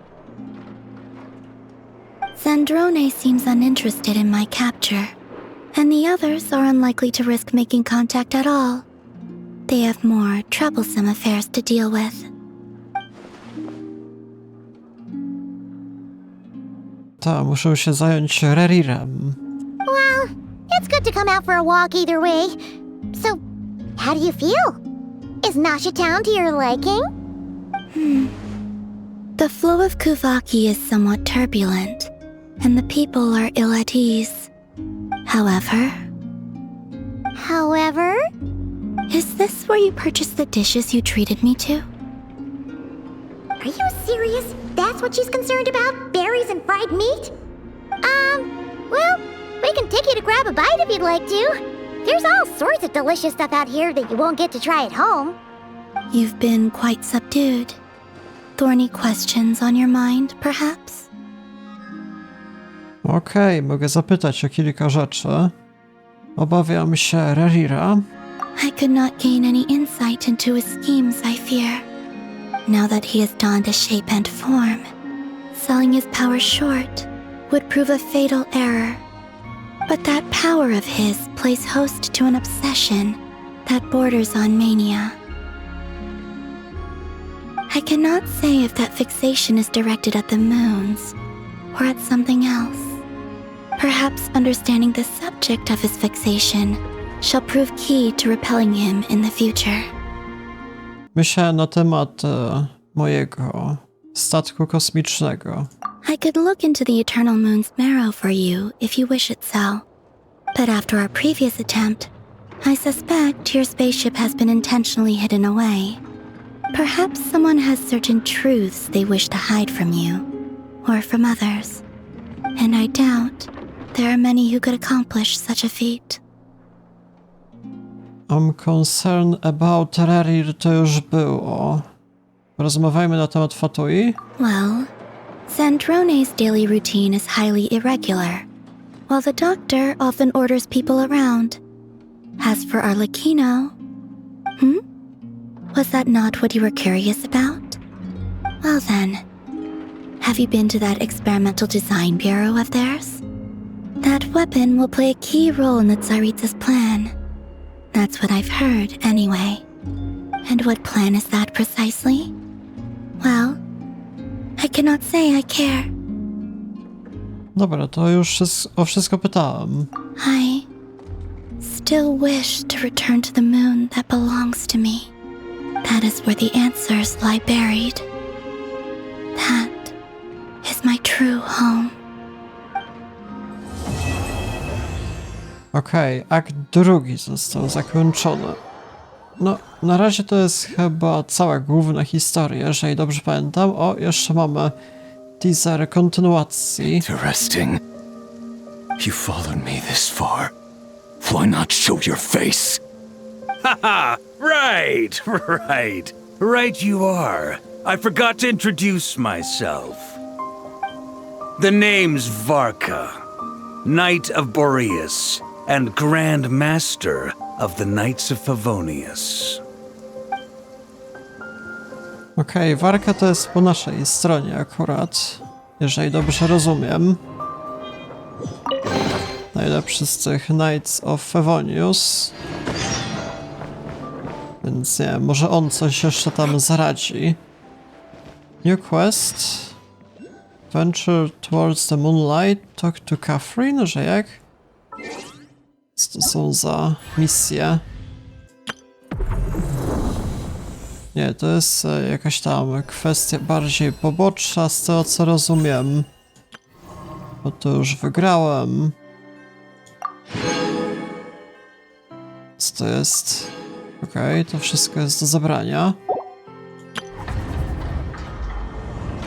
P: Zandrone seems uninterested in my capture, and the others are unlikely to risk making contact at all. They have more troublesome affairs to deal with.
A: Ta, muszę się zająć Rerirem.
D: Well, it's good to come out for a walk either way. So, how do you feel? Is Nasha Town to your liking?
P: The flow of Kuvaki is somewhat turbulent, and the people are ill at ease. However, is this where you purchased the dishes you treated me to?
D: Are you serious? That's what she's concerned about? Berries and fried meat? Well, we can take you to grab a bite if you'd like to. There's all sorts of delicious stuff out here that you won't get to try at home.
P: You've been quite subdued. Thorny questions on your mind, perhaps?
A: Okej, mogę zapytać o kilka rzeczy. Obawiam się Rerira.
P: I could not gain any insight into his schemes, I fear. Now that he has donned a shape and form, selling his power short would prove a fatal error. But that power of his plays host to an obsession that borders on mania. I cannot say if that fixation is directed at the moons or at something else. Perhaps understanding the subject of his fixation shall prove key to repelling him in the future.
A: Myślę na temat mojego statku kosmicznego.
P: I could look into the Eternal Moon's marrow for you if you wish it so. But after our previous attempt, I suspect your spaceship has been intentionally hidden away. Perhaps someone has certain truths they wish to hide from you, or from others. And I doubt there are many who could accomplish such a feat.
A: I'm concerned about Rerir, to już było. Rozmawiajmy na temat Fatui.
P: Well, Zandrone's daily routine is highly irregular, while the doctor often orders people around. As for Arlecchino... Was that not what you were curious about? Well then, have you been to that experimental design bureau of theirs? That weapon will play a key role in the Tsaritsa's plan. That's what I've heard, anyway. And what plan is that precisely? Well, I cannot say I care.
A: Dobra, to już o wszystko pytałem.
P: I still wish to return to the moon that belongs to me. That is where the answers lie buried. That is my true home.
A: Okej, akt drugi został zakończony. No, na razie to jest chyba cała główna historia, jeżeli dobrze pamiętam. O, jeszcze mamy teaser kontynuacji.
N: Interesting. You followed me this far. Why not show your face?
Q: Haha! Right! Right you are. I forgot to introduce myself. The name's Varka, Knight of Boreas, and Grand Master of the Knights of Favonius.
A: Okej, Warka to jest po naszej stronie akurat, jeżeli dobrze rozumiem. Najlepszy z tych Knights of Favonius. Więc nie wiem, może on coś jeszcze tam zaradzi. New quest. Venture towards the moonlight. Talk to Catherine, że jak? Co to są za misje? Nie, to jest jakaś tam kwestia bardziej poboczna z tego co rozumiem. Bo to już wygrałem. Co to jest? Okej, to wszystko jest do zabrania.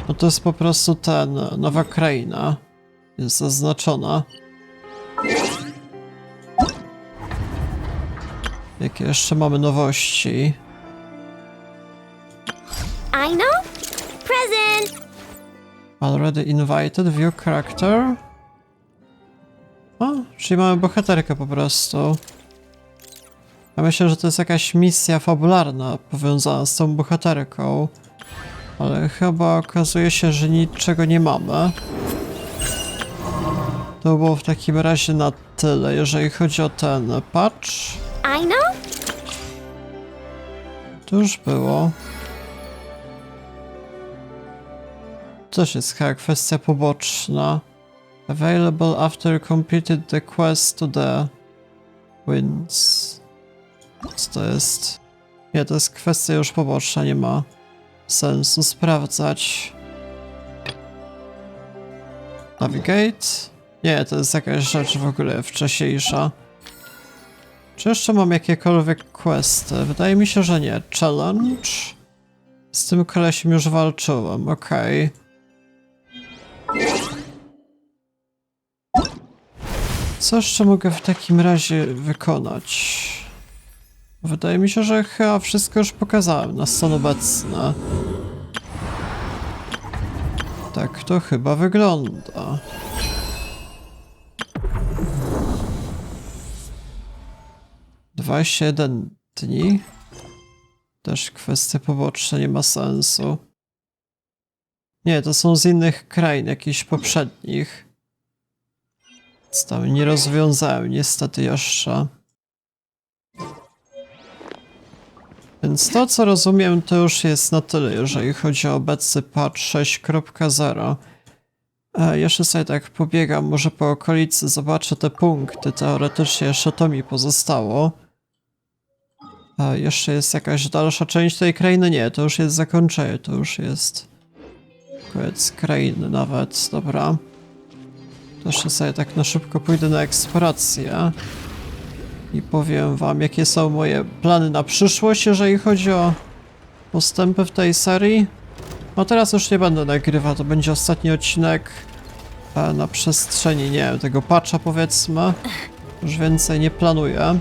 A: No to jest po prostu nowa kraina. Jest zaznaczona. Jakie jeszcze mamy nowości?
F: I know. Present.
A: Already invited, view character. O, czyli mamy bohaterkę po prostu. Ja myślę, że to jest jakaś misja fabularna powiązana z tą bohaterką. Ale chyba okazuje się, że niczego nie mamy. To było w takim razie na tyle, jeżeli chodzi o ten patch.
F: I know.
A: To już było. Też jest chyba kwestia poboczna. Available after completed the quest to the winds. Co to jest? Nie, to jest kwestia już poboczna, nie ma sensu sprawdzać. Navigate? Nie, to jest jakaś rzecz w ogóle wcześniejsza. Czy jeszcze mam jakiekolwiek questy? Wydaje mi się, że nie. Challenge? Z tym kolesiem już walczyłem, okej. Co jeszcze mogę w takim razie wykonać? Wydaje mi się, że chyba wszystko już pokazałem na stan obecny. Tak to chyba wygląda. ...21 dni. Też kwestie poboczne, nie ma sensu. Nie, to są z innych krain, jakichś poprzednich. Więc tam nie rozwiązałem niestety jeszcze. Więc to, co rozumiem, to już jest na tyle, jeżeli chodzi o obecny patch 6.0. Jeszcze sobie tak pobiegam, może po okolicy zobaczę te punkty. Teoretycznie jeszcze to mi pozostało. Jeszcze jest jakaś dalsza część tej krainy? Nie, to już jest zakończenie, to już jest koniec krainy nawet, dobra. To jeszcze sobie tak na szybko pójdę na eksplorację. I powiem wam, jakie są moje plany na przyszłość, jeżeli chodzi o postępy w tej serii. No teraz już nie będę nagrywał, to będzie ostatni odcinek na przestrzeni, nie wiem, tego patcha powiedzmy. Już więcej nie planuję.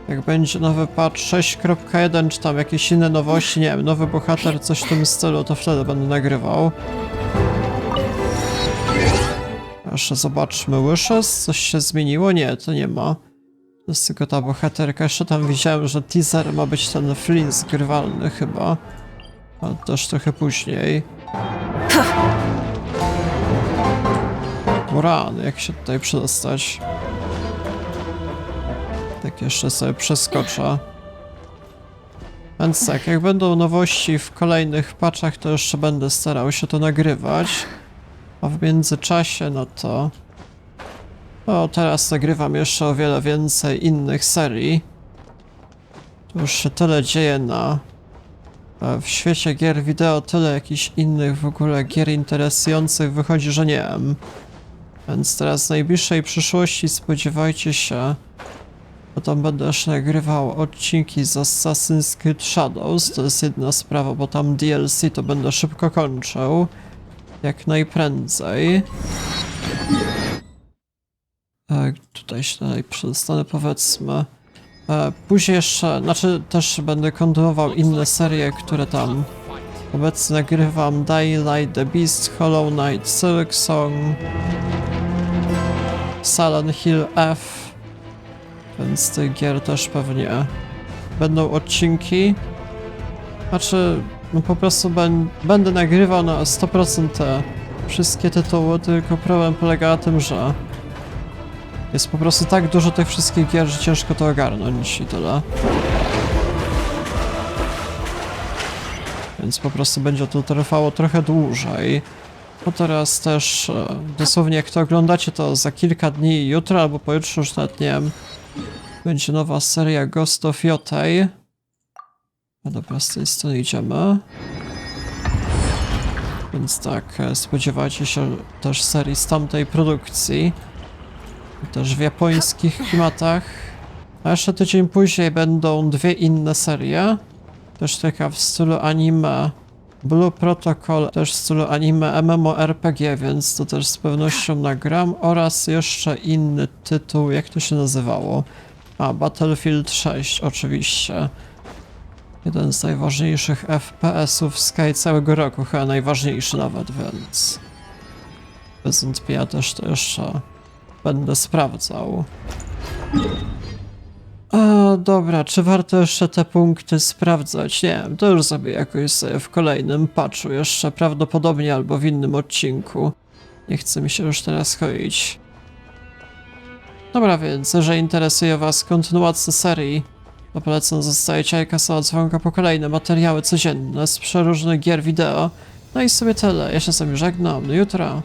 A: Jak będzie nowy patch 6.1, czy tam jakieś inne nowości, nie wiem, nowy bohater, coś w tym stylu, to wtedy będę nagrywał. Jeszcze zobaczmy, Wishes, coś się zmieniło? Nie, to nie ma. To jest tylko ta bohaterka. Jeszcze tam widziałem, że teaser ma być ten Flynn zgrywalny chyba. Ale też trochę później. Rany, jak się tutaj przedostać? Tak jeszcze sobie przeskoczę. Więc tak, jak będą nowości w kolejnych patchach, to jeszcze będę starał się to nagrywać. A w międzyczasie, no to... O, teraz nagrywam jeszcze o wiele więcej innych serii. Tu już się tyle dzieje w świecie gier wideo, tyle jakichś innych w ogóle gier interesujących wychodzi, że nie wiem. Więc teraz w najbliższej przyszłości spodziewajcie się, bo tam będę jeszcze nagrywał odcinki z Assassin's Creed Shadows. To jest jedna sprawa, bo tam DLC to będę szybko kończył. Jak najprędzej. tutaj się dalej przedostanę, powiedzmy. Później jeszcze, znaczy też będę kontynuował inne serie, które tam obecnie nagrywam. Dying Light, The Beast, Hollow Knight, Silk Song, Silent Hill F, więc z tych gier też pewnie będą odcinki. Znaczy, no po prostu będę nagrywał na 100% te wszystkie tytuły, tylko problem polega na tym, że jest po prostu tak dużo tych wszystkich gier, że ciężko to ogarnąć i tyle. Więc po prostu będzie to trwało trochę dłużej. No teraz też dosłownie jak to oglądacie, to za kilka dni, jutro albo pojutrze, już nawet nie wiem, będzie nowa seria Ghost of Yotei. No dobra, z tej strony idziemy. Więc tak, spodziewajcie się też serii z tamtej produkcji. Też w japońskich klimatach. A jeszcze tydzień później będą dwie inne serie. Też taka w stylu anime. Blue Protocol, też w stylu anime MMORPG, więc to też z pewnością nagram. Oraz jeszcze inny tytuł, jak to się nazywało? A, Battlefield 6 oczywiście. Jeden z najważniejszych FPS-ów Sky całego roku, chyba najważniejszy nawet, więc bez wątpienia też to jeszcze będę sprawdzał. A dobra, czy warto jeszcze te punkty sprawdzać? Nie wiem, to już zrobię jakoś sobie w kolejnym patchu, jeszcze prawdopodobnie albo w innym odcinku. Nie chce mi się już teraz chodzić. Dobra, więc jeżeli interesuje was kontynuacja serii, to polecam zostawić lajka, dzwonka po kolejne materiały codzienne z przeróżnych gier wideo. No i sobie tyle, ja się z wami żegnam, do jutra.